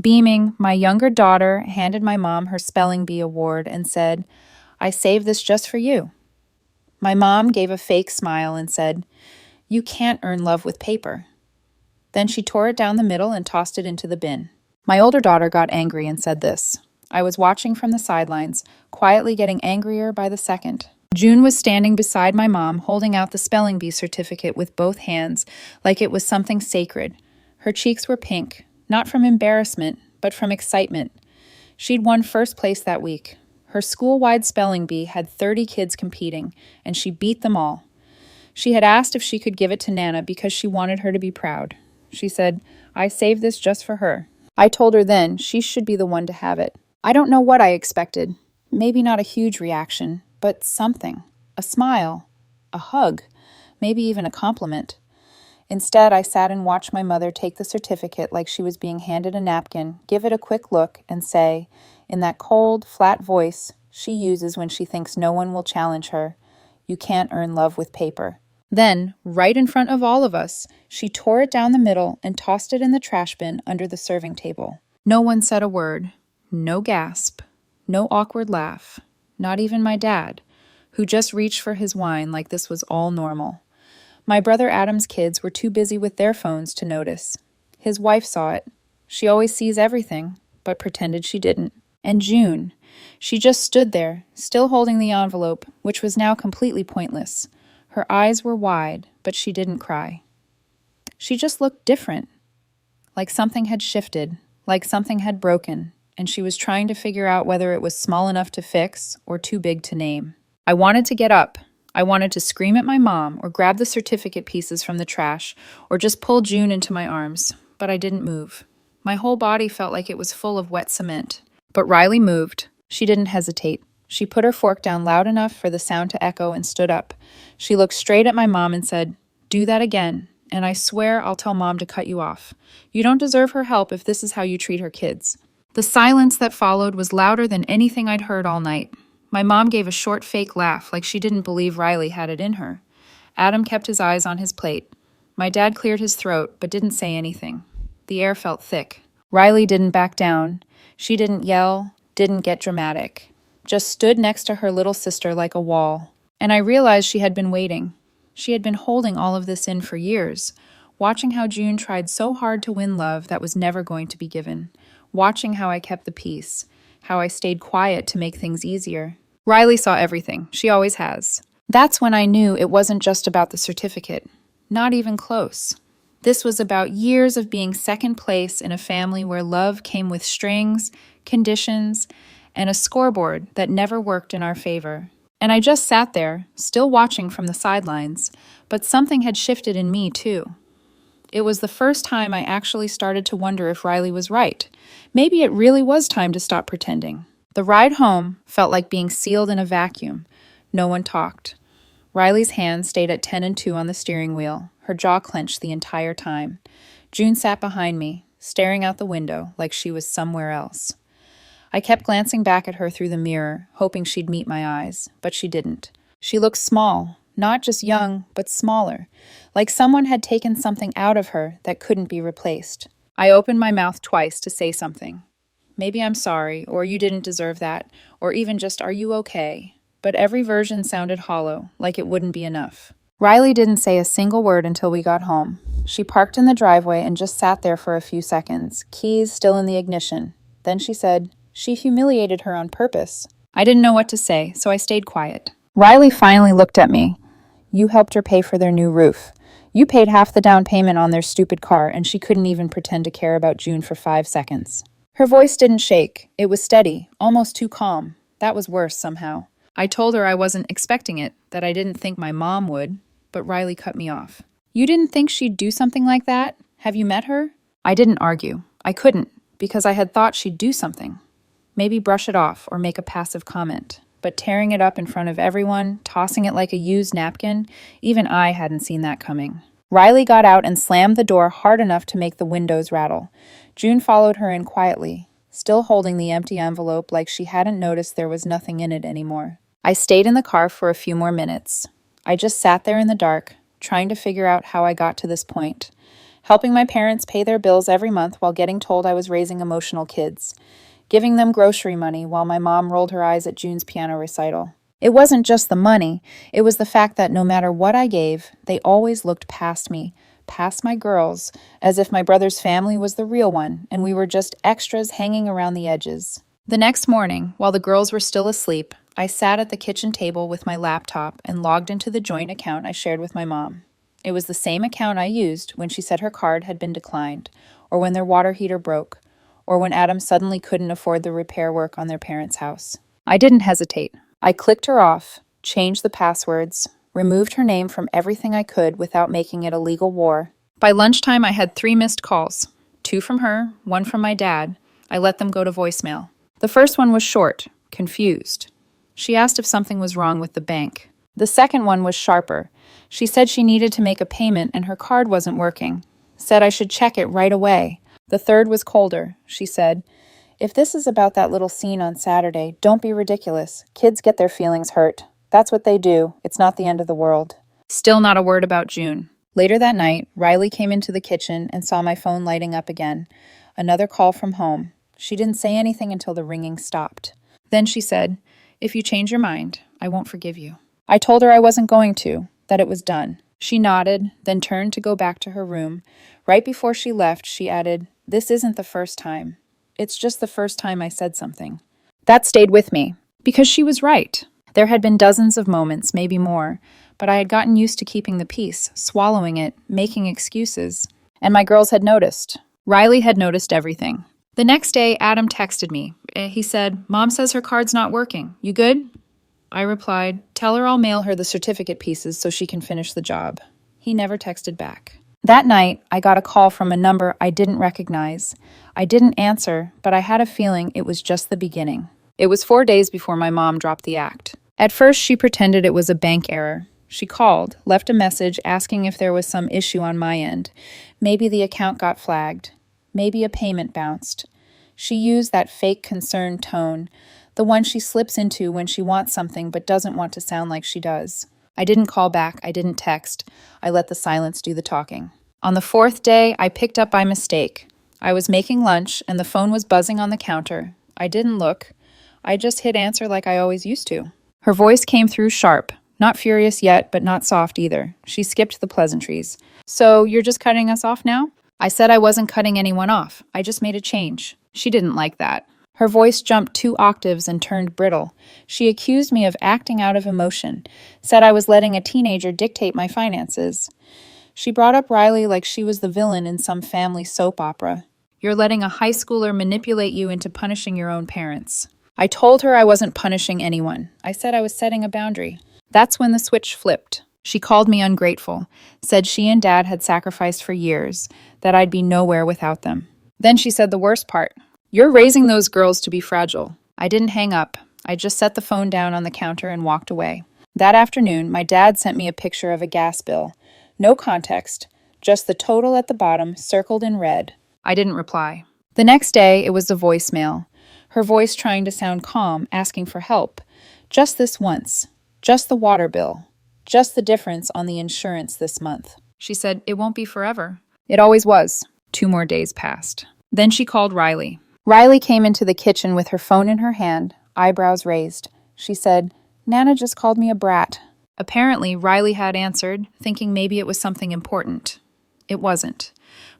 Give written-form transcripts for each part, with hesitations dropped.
Beaming, my younger daughter handed my mom her spelling bee award and said, "I saved this just for you." My mom gave a fake smile and said, "You can't earn love with paper." Then she tore it down the middle and tossed it into the bin. My older daughter got angry and said this. I was watching from the sidelines, quietly getting angrier by the second. June was standing beside my mom, holding out the spelling bee certificate with both hands, like it was something sacred. Her cheeks were pink, not from embarrassment, but from excitement. She'd won first place that week. Her school-wide spelling bee had 30 kids competing, and she beat them all. She had asked if she could give it to Nana because she wanted her to be proud. She said, "I saved this just for her." I told her then she should be the one to have it. I don't know what I expected. Maybe not a huge reaction, but something. A smile. A hug. Maybe even a compliment. Instead, I sat and watched my mother take the certificate like she was being handed a napkin, give it a quick look, and say, in that cold, flat voice she uses when she thinks no one will challenge her, "You can't earn love with paper." Then, right in front of all of us, she tore it down the middle and tossed it in the trash bin under the serving table. No one said a word. No gasp. No awkward laugh. Not even my dad, who just reached for his wine like this was all normal. My brother Adam's kids were too busy with their phones to notice. His wife saw it. She always sees everything, but pretended she didn't. And June, she just stood there, still holding the envelope, which was now completely pointless. Her eyes were wide, but she didn't cry. She just looked different, like something had shifted, like something had broken, and she was trying to figure out whether it was small enough to fix or too big to name. I wanted to get up. I wanted to scream at my mom or grab the certificate pieces from the trash or just pull June into my arms, but I didn't move. My whole body felt like it was full of wet cement. But Riley moved. She didn't hesitate. She put her fork down loud enough for the sound to echo and stood up. She looked straight at my mom and said, "Do that again, and I swear I'll tell Mom to cut you off. You don't deserve her help if this is how you treat her kids." The silence that followed was louder than anything I'd heard all night. My mom gave a short fake laugh like she didn't believe Riley had it in her. Adam kept his eyes on his plate. My dad cleared his throat but didn't say anything. The air felt thick. Riley didn't back down. She didn't yell, didn't get dramatic. Just stood next to her little sister like a wall. And I realized she had been waiting. She had been holding all of this in for years, watching how June tried so hard to win love that was never going to be given, watching how I kept the peace, how I stayed quiet to make things easier. Riley saw everything. She always has. That's when I knew it wasn't just about the certificate. Not even close. This was about years of being second place in a family where love came with strings, conditions, and a scoreboard that never worked in our favor. And I just sat there, still watching from the sidelines, but something had shifted in me too. It was the first time I actually started to wonder if Riley was right. Maybe it really was time to stop pretending. The ride home felt like being sealed in a vacuum. No one talked. Riley's hand stayed at 10 and 2 on the steering wheel, her jaw clenched the entire time. June sat behind me, staring out the window like she was somewhere else. I kept glancing back at her through the mirror, hoping she'd meet my eyes, but she didn't. She looked small, not just young, but smaller, like someone had taken something out of her that couldn't be replaced. I opened my mouth twice to say something. Maybe I'm sorry, or you didn't deserve that, or even just are you okay? But every version sounded hollow, like it wouldn't be enough. Riley didn't say a single word until we got home. She parked in the driveway and just sat there for a few seconds, keys still in the ignition. Then she said, she humiliated her on purpose. I didn't know what to say, so I stayed quiet. Riley finally looked at me. You helped her pay for their new roof. You paid half the down payment on their stupid car, and she couldn't even pretend to care about June for 5 seconds. Her voice didn't shake. It was steady, almost too calm. That was worse somehow. I told her I wasn't expecting it, that I didn't think my mom would, but Riley cut me off. You didn't think she'd do something like that? Have you met her? I didn't argue. I couldn't, because I had thought she'd do something. Maybe brush it off or make a passive comment. But tearing it up in front of everyone, tossing it like a used napkin, even I hadn't seen that coming. Riley got out and slammed the door hard enough to make the windows rattle. June followed her in quietly, still holding the empty envelope like she hadn't noticed there was nothing in it anymore. I stayed in the car for a few more minutes. I just sat there in the dark, trying to figure out how I got to this point, helping my parents pay their bills every month while getting told I was raising emotional kids, giving them grocery money while my mom rolled her eyes at June's piano recital. It wasn't just the money, it was the fact that no matter what I gave, they always looked past me, past my girls, as if my brother's family was the real one and we were just extras hanging around the edges. The next morning, while the girls were still asleep, I sat at the kitchen table with my laptop and logged into the joint account I shared with my mom. It was the same account I used when she said her card had been declined, or when their water heater broke, or when Adam suddenly couldn't afford the repair work on their parents' house. I didn't hesitate. I clicked her off, changed the passwords, removed her name from everything I could without making it a legal war. By lunchtime, I had 3 missed calls. 2 from her, 1 from my dad. I let them go to voicemail. The first one was short, confused. She asked if something was wrong with the bank. The second one was sharper. She said she needed to make a payment and her card wasn't working. Said I should check it right away. The third was colder. She said, "If this is about that little scene on Saturday, don't be ridiculous. Kids get their feelings hurt. That's what they do. It's not the end of the world." Still not a word about June. Later that night, Riley came into the kitchen and saw my phone lighting up again. Another call from home. She didn't say anything until the ringing stopped. Then she said, "If you change your mind, I won't forgive you." I told her I wasn't going to, that it was done. She nodded, then turned to go back to her room. Right before she left, she added, "This isn't the first time. It's just the first time I said something." That stayed with me, because she was right. There had been dozens of moments, maybe more, but I had gotten used to keeping the peace, swallowing it, making excuses. And my girls had noticed. Riley had noticed everything. The next day, Adam texted me. He said, "Mom says her card's not working. You good?" I replied, "Tell her I'll mail her the certificate pieces so she can finish the job." He never texted back. That night, I got a call from a number I didn't recognize. I didn't answer, but I had a feeling it was just the beginning. It was 4 days before my mom dropped the act. At first, she pretended it was a bank error. She called, left a message asking if there was some issue on my end. Maybe the account got flagged. Maybe a payment bounced. She used that fake concerned tone, the one she slips into when she wants something but doesn't want to sound like she does. I didn't call back, I didn't text. I let the silence do the talking. On the 4th day, I picked up by mistake. I was making lunch and the phone was buzzing on the counter. I didn't look. I just hit answer like I always used to. Her voice came through sharp, not furious yet, but not soft either. She skipped the pleasantries. "So, you're just cutting us off now?" I said I wasn't cutting anyone off. I just made a change. She didn't like that. Her voice jumped 2 octaves and turned brittle. She accused me of acting out of emotion, said I was letting a teenager dictate my finances. She brought up Riley like she was the villain in some family soap opera. "You're letting a high schooler manipulate you into punishing your own parents." I told her I wasn't punishing anyone. I said I was setting a boundary. That's when the switch flipped. She called me ungrateful, said she and Dad had sacrificed for years, that I'd be nowhere without them. Then she said the worst part. "You're raising those girls to be fragile." I didn't hang up. I just set the phone down on the counter and walked away. That afternoon, my dad sent me a picture of a gas bill. No context, just the total at the bottom, circled in red. I didn't reply. The next day, it was the voicemail. Her voice trying to sound calm, asking for help. Just this once. Just the water bill. Just the difference on the insurance this month. She said, "It won't be forever." It always was. 2 more days passed. Then she called Riley. Riley came into the kitchen with her phone in her hand, eyebrows raised. She said, "Nana just called me a brat." Apparently, Riley had answered, thinking maybe it was something important. It wasn't.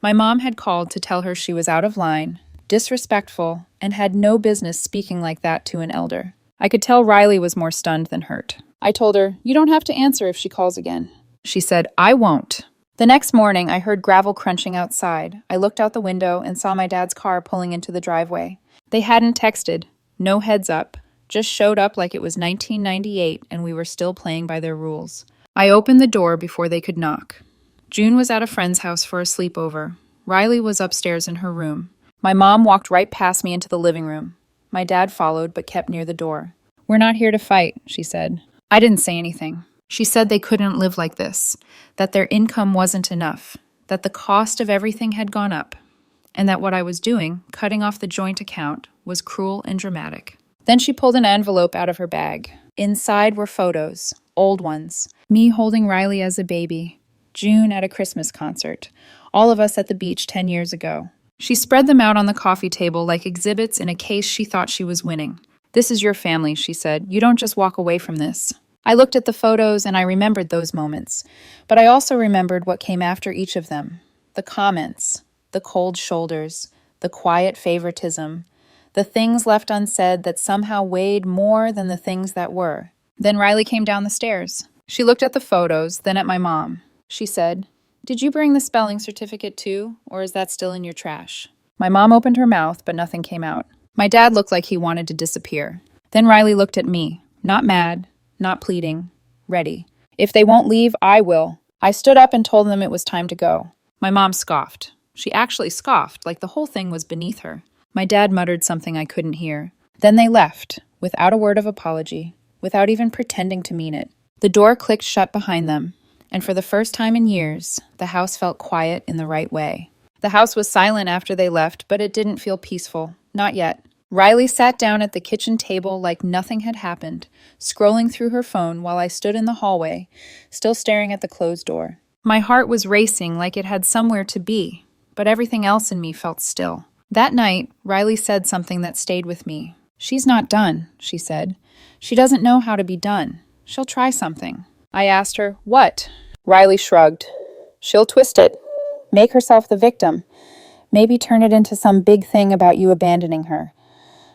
My mom had called to tell her she was out of line, disrespectful, and had no business speaking like that to an elder. I could tell Riley was more stunned than hurt. I told her, "You don't have to answer if she calls again." She said, "I won't." The next morning, I heard gravel crunching outside. I looked out the window and saw my dad's car pulling into the driveway. They hadn't texted, no heads up, just showed up like it was 1998 and we were still playing by their rules. I opened the door before they could knock. June was at a friend's house for a sleepover. Riley was upstairs in her room. My mom walked right past me into the living room. My dad followed but kept near the door. "We're not here to fight," she said. I didn't say anything. She said they couldn't live like this, that their income wasn't enough, that the cost of everything had gone up, and that what I was doing, cutting off the joint account, was cruel and dramatic. Then she pulled an envelope out of her bag. Inside were photos, old ones. Me holding Riley as a baby, June at a Christmas concert, all of us at the beach 10 years ago. She spread them out on the coffee table like exhibits in a case she thought she was winning. This is your family, she said. You don't just walk away from this. I looked at the photos and I remembered those moments, but I also remembered what came after each of them. The comments, the cold shoulders, the quiet favoritism, the things left unsaid that somehow weighed more than the things that were. Then Riley came down the stairs. She looked at the photos, then at my mom. She said, "Did you bring the spelling certificate too, or is that still in your trash?" My mom opened her mouth, but nothing came out. My dad looked like he wanted to disappear. Then Riley looked at me, not mad, not pleading, ready. "If they won't leave, I will." I stood up and told them it was time to go. My mom scoffed. She actually scoffed, like the whole thing was beneath her. My dad muttered something I couldn't hear. Then they left, without a word of apology, without even pretending to mean it. The door clicked shut behind them, and for the first time in years, the house felt quiet in the right way. The house was silent after they left, but it didn't feel peaceful. Not yet. Riley sat down at the kitchen table like nothing had happened, scrolling through her phone while I stood in the hallway, still staring at the closed door. My heart was racing like it had somewhere to be, but everything else in me felt still. That night, Riley said something that stayed with me. "She's not done," she said. "She doesn't know how to be done. She'll try something." I asked her, "What?" Riley shrugged. "She'll twist it. Make herself the victim. Maybe turn it into some big thing about you abandoning her.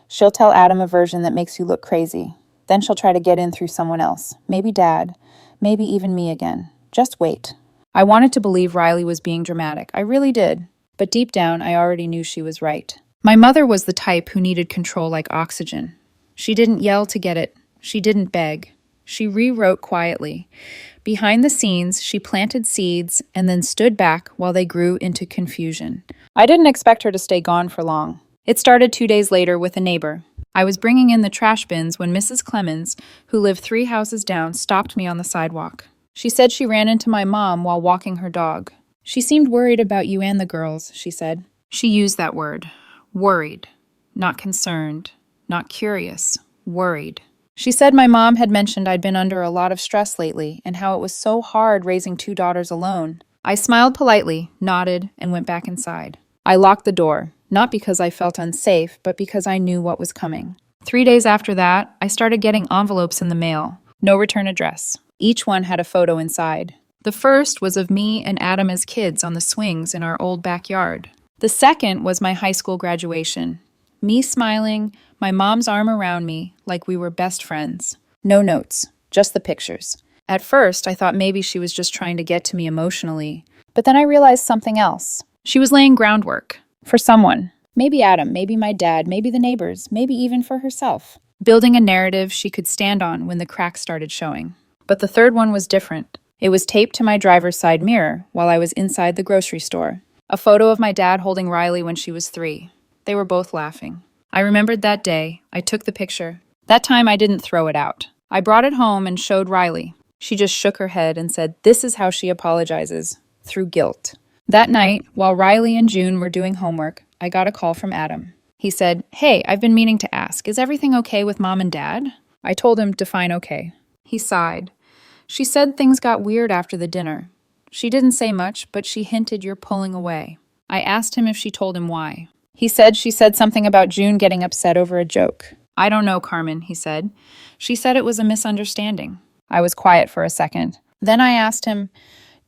She'll tell Adam a version that makes you look crazy. Then she'll try to get in through someone else. Maybe Dad. Maybe even me again. Just wait." I wanted to believe Riley was being dramatic. I really did. But deep down, I already knew she was right. My mother was the type who needed control like oxygen. She didn't yell to get it. She didn't beg. She rewrote quietly. Behind the scenes, she planted seeds and then stood back while they grew into confusion. I didn't expect her to stay gone for long. It started 2 days later with a neighbor. I was bringing in the trash bins when Mrs. Clemens, who lived 3 houses down, stopped me on the sidewalk. She said she ran into my mom while walking her dog. "She seemed worried about you and the girls," she said. She used that word. Worried. Not concerned. Not curious. Worried. She said my mom had mentioned I'd been under a lot of stress lately and how it was so hard raising 2 daughters alone. I smiled politely, nodded, and went back inside. I locked the door, not because I felt unsafe, but because I knew what was coming. 3 days after that, I started getting envelopes in the mail. No return address. Each one had a photo inside. The first was of me and Adam as kids on the swings in our old backyard. The second was my high school graduation. Me smiling, my mom's arm around me, like we were best friends. No notes, just the pictures. At first, I thought maybe she was just trying to get to me emotionally. But then I realized something else. She was laying groundwork. For someone. Maybe Adam, maybe my dad, maybe the neighbors, maybe even for herself. Building a narrative she could stand on when the cracks started showing. But the third one was different. It was taped to my driver's side mirror while I was inside the grocery store. A photo of my dad holding Riley when she was 3. They were both laughing. I remembered that day. I took the picture. That time I didn't throw it out. I brought it home and showed Riley. She just shook her head and said, "This is how she apologizes, through guilt." That night, while Riley and June were doing homework, I got a call from Adam. He said, "Hey, I've been meaning to ask, is everything okay with Mom and Dad?" I told him to define okay. He sighed. "She said things got weird after the dinner. She didn't say much, but she hinted you're pulling away." I asked him if she told him why. He said she said something about June getting upset over a joke. "I don't know, Carmen," he said. "She said it was a misunderstanding." I was quiet for a second. Then I asked him,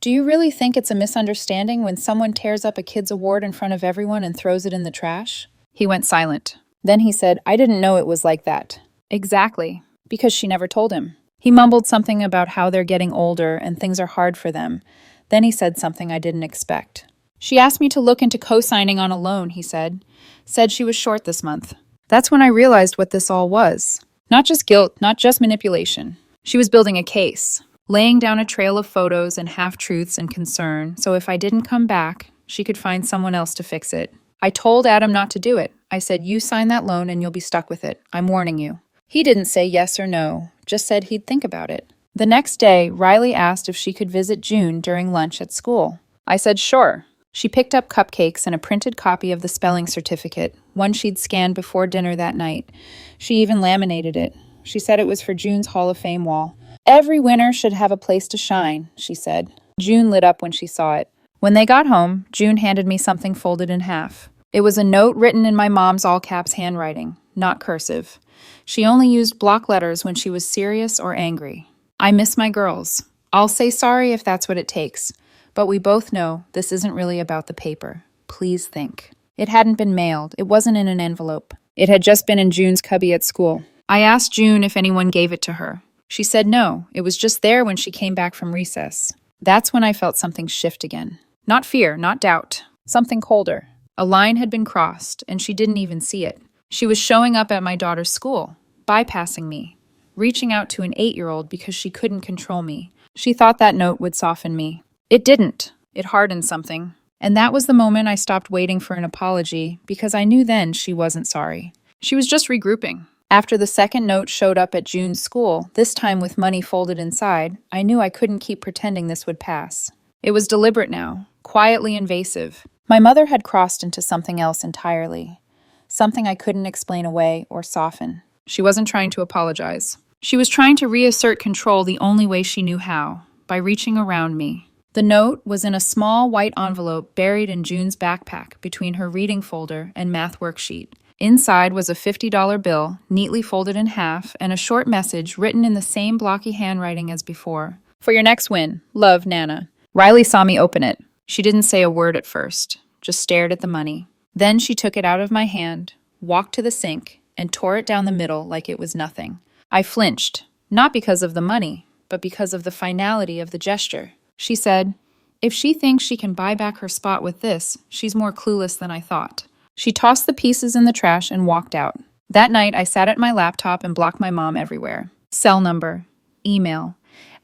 "Do you really think it's a misunderstanding when someone tears up a kid's award in front of everyone and throws it in the trash?" He went silent. Then he said, "I didn't know it was like that." Exactly, because she never told him. He mumbled something about how they're getting older and things are hard for them. Then he said something I didn't expect. "She asked me to look into co-signing on a loan," he said. "Said she was short this month." That's when I realized what this all was. Not just guilt, not just manipulation. She was building a case, laying down a trail of photos and half-truths and concern, so if I didn't come back, she could find someone else to fix it. I told Adam not to do it. I said, "You sign that loan and you'll be stuck with it. I'm warning you." He didn't say yes or no, just said he'd think about it. The next day, Riley asked if she could visit June during lunch at school. I said sure. She picked up cupcakes and a printed copy of the spelling certificate, one she'd scanned before dinner that night. She even laminated it. She said it was for June's Hall of Fame wall. "Every winner should have a place to shine," she said. June lit up when she saw it. When they got home, June handed me something folded in half. It was a note written in my mom's all-caps handwriting, not cursive. She only used block letters when she was serious or angry. I miss my girls. I'll say sorry if that's what it takes. But we both know this isn't really about the paper. Please think. It hadn't been mailed. It wasn't in an envelope. It had just been in June's cubby at school. I asked June if anyone gave it to her. She said no. It was just there when she came back from recess. That's when I felt something shift again. Not fear, not doubt. Something colder. A line had been crossed, and she didn't even see it. She was showing up at my daughter's school, bypassing me, reaching out to an 8-year-old because she couldn't control me. She thought that note would soften me. It didn't. It hardened something. And that was the moment I stopped waiting for an apology because I knew then she wasn't sorry. She was just regrouping. After the second note showed up at June's school, this time with money folded inside, I knew I couldn't keep pretending this would pass. It was deliberate now, quietly invasive. My mother had crossed into something else entirely. Something I couldn't explain away or soften. She wasn't trying to apologize. She was trying to reassert control the only way she knew how, by reaching around me. The note was in a small white envelope buried in June's backpack between her reading folder and math worksheet. Inside was a $50 bill, neatly folded in half, and a short message written in the same blocky handwriting as before. For your next win, love, Nana. Riley saw me open it. She didn't say a word at first, just stared at the money. Then she took it out of my hand, walked to the sink, and tore it down the middle like it was nothing. I flinched, not because of the money, but because of the finality of the gesture. She said, "If she thinks she can buy back her spot with this, she's more clueless than I thought." She tossed the pieces in the trash and walked out. That night, I sat at my laptop and blocked my mom everywhere. Cell number, email,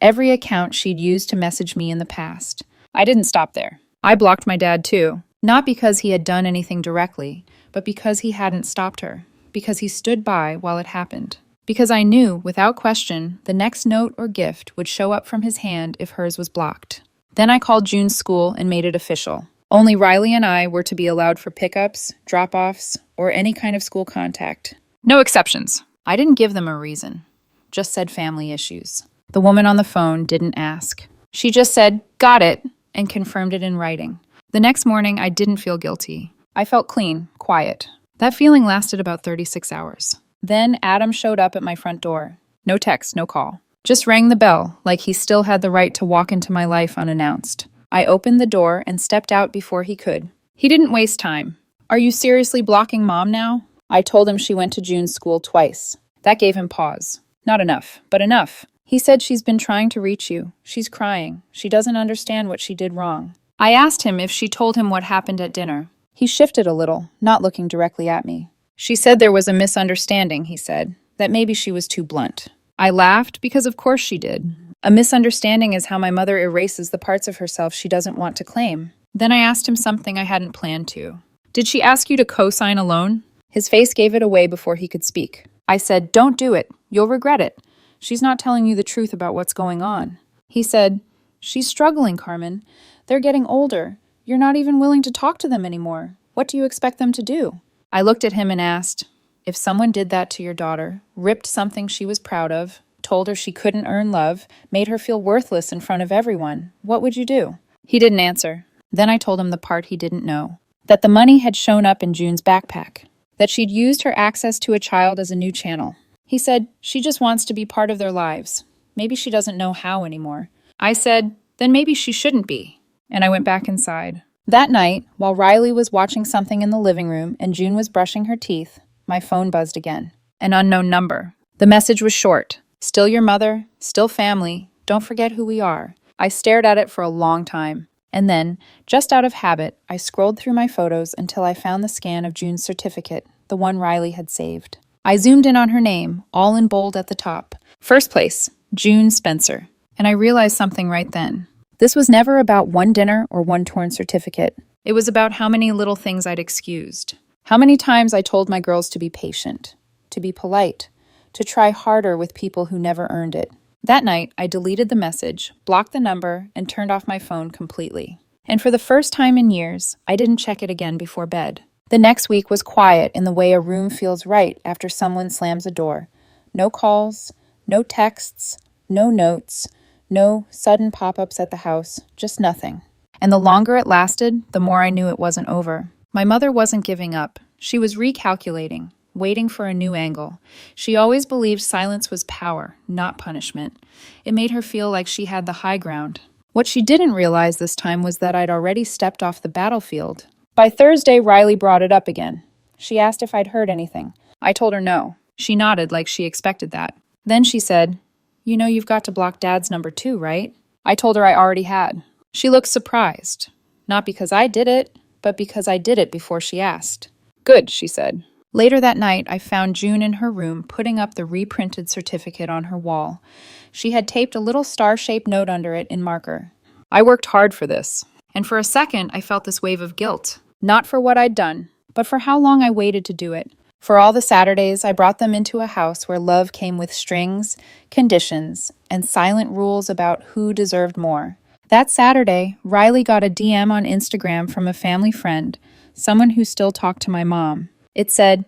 every account she'd used to message me in the past. I didn't stop there. I blocked my dad too. Not because he had done anything directly, but because he hadn't stopped her. Because he stood by while it happened. Because I knew, without question, the next note or gift would show up from his hand if hers was blocked. Then I called June's school and made it official. Only Riley and I were to be allowed for pickups, drop-offs, or any kind of school contact. No exceptions. I didn't give them a reason. Just said family issues. The woman on the phone didn't ask. She just said, "Got it," and confirmed it in writing. The next morning, I didn't feel guilty. I felt clean, quiet. That feeling lasted about 36 hours. Then Adam showed up at my front door. No text, no call. Just rang the bell, like he still had the right to walk into my life unannounced. I opened the door and stepped out before he could. He didn't waste time. "Are you seriously blocking Mom now?" I told him she went to June's school twice. That gave him pause. Not enough, but enough. He said, "She's been trying to reach you. She's crying. She doesn't understand what she did wrong." I asked him if she told him what happened at dinner. He shifted a little, not looking directly at me. "She said there was a misunderstanding," he said, "that maybe she was too blunt." I laughed because of course she did. A misunderstanding is how my mother erases the parts of herself she doesn't want to claim. Then I asked him something I hadn't planned to. "Did she ask you to co-sign a loan?" His face gave it away before he could speak. I said, "Don't do it. You'll regret it. She's not telling you the truth about what's going on." He said, "She's struggling, Carmen. They're getting older. You're not even willing to talk to them anymore. What do you expect them to do?" I looked at him and asked, "If someone did that to your daughter, ripped something she was proud of, told her she couldn't earn love, made her feel worthless in front of everyone, what would you do?" He didn't answer. Then I told him the part he didn't know. That the money had shown up in June's backpack. That she'd used her access to a child as a new channel. He said, "She just wants to be part of their lives. Maybe she doesn't know how anymore." I said, "Then maybe she shouldn't be." And I went back inside. That night, while Riley was watching something in the living room and June was brushing her teeth, my phone buzzed again. An unknown number. The message was short. "Still your mother, still family, don't forget who we are." I stared at it for a long time. And then, just out of habit, I scrolled through my photos until I found the scan of June's certificate, the one Riley had saved. I zoomed in on her name, all in bold at the top. First place, June Spencer. And I realized something right then. This was never about one dinner or one torn certificate. It was about how many little things I'd excused. How many times I told my girls to be patient, to be polite, to try harder with people who never earned it. That night, I deleted the message, blocked the number, and turned off my phone completely. And for the first time in years, I didn't check it again before bed. The next week was quiet in the way a room feels right after someone slams a door. No calls, no texts, no notes, no sudden pop-ups at the house, just nothing. And the longer it lasted, the more I knew it wasn't over. My mother wasn't giving up. She was recalculating, waiting for a new angle. She always believed silence was power, not punishment. It made her feel like she had the high ground. What she didn't realize this time was that I'd already stepped off the battlefield. By Thursday, Riley brought it up again. She asked if I'd heard anything. I told her no. She nodded like she expected that. Then she said, "You know you've got to block Dad's number 2, right?" I told her I already had. She looked surprised. Not because I did it, but because I did it before she asked. "Good," she said. Later that night, I found June in her room putting up the reprinted certificate on her wall. She had taped a little star-shaped note under it in marker. "I worked hard for this." And for a second, I felt this wave of guilt. Not for what I'd done, but for how long I waited to do it. For all the Saturdays, I brought them into a house where love came with strings, conditions, and silent rules about who deserved more. That Saturday, Riley got a DM on Instagram from a family friend, someone who still talked to my mom. It said,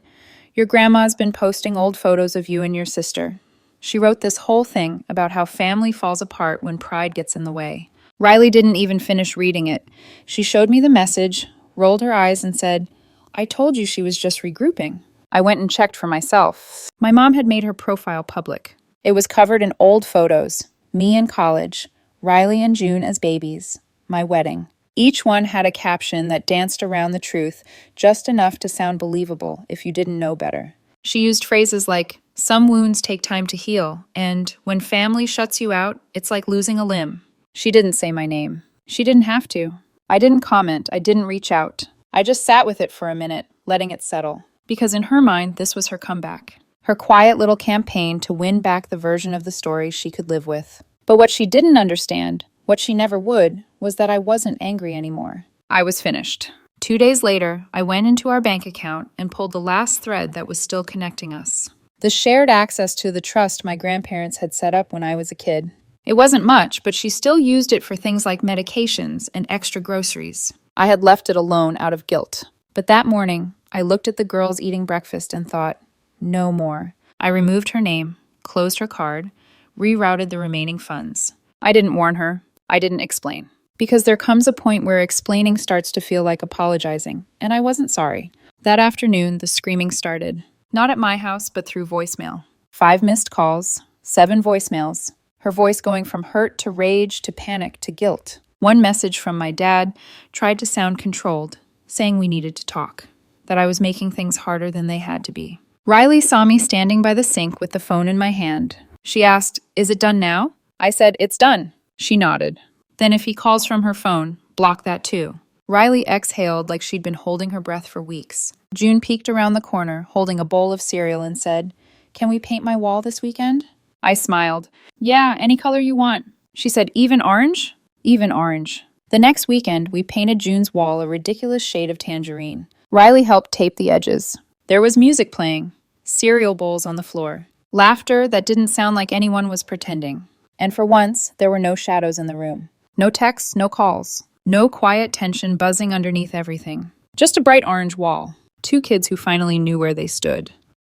"Your grandma's been posting old photos of you and your sister." She wrote this whole thing about how family falls apart when pride gets in the way. Riley didn't even finish reading it. She showed me the message, rolled her eyes, and said, "I told you she was just regrouping." I went and checked for myself. My mom had made her profile public. It was covered in old photos, me in college, Riley and June as babies, my wedding. Each one had a caption that danced around the truth, just enough to sound believable if you didn't know better. She used phrases like, "Some wounds take time to heal," and "When family shuts you out, it's like losing a limb." She didn't say my name. She didn't have to. I didn't comment. I didn't reach out. I just sat with it for a minute, letting it settle. Because in her mind, this was her comeback. Her quiet little campaign to win back the version of the story she could live with. But what she didn't understand, what she never would, was that I wasn't angry anymore. I was finished. 2 days later, I went into our bank account and pulled the last thread that was still connecting us. The shared access to the trust my grandparents had set up when I was a kid. It wasn't much, but she still used it for things like medications and extra groceries. I had left it alone out of guilt. But that morning, I looked at the girls eating breakfast and thought, no more. I removed her name, closed her card, rerouted the remaining funds. I didn't warn her. I didn't explain. Because there comes a point where explaining starts to feel like apologizing, and I wasn't sorry. That afternoon, the screaming started. Not at my house, but through voicemail. 5 missed calls, 7 voicemails. Her voice going from hurt to rage to panic to guilt. One message from my dad tried to sound controlled, saying we needed to talk, that I was making things harder than they had to be. Riley saw me standing by the sink with the phone in my hand. She asked, "Is it done now?" I said, "It's done." She nodded. "Then if he calls from her phone, block that too." Riley exhaled like she'd been holding her breath for weeks. June peeked around the corner, holding a bowl of cereal, and said, "Can we paint my wall this weekend?" I smiled. "Yeah, any color you want." She said, "Even orange?" "Even orange." The next weekend, we painted June's wall a ridiculous shade of tangerine. Riley helped tape the edges. There was music playing, cereal bowls on the floor, laughter that didn't sound like anyone was pretending. And for once, there were no shadows in the room. No texts, no calls. No quiet tension buzzing underneath everything. Just a bright orange wall. 2 kids who finally knew where they stood.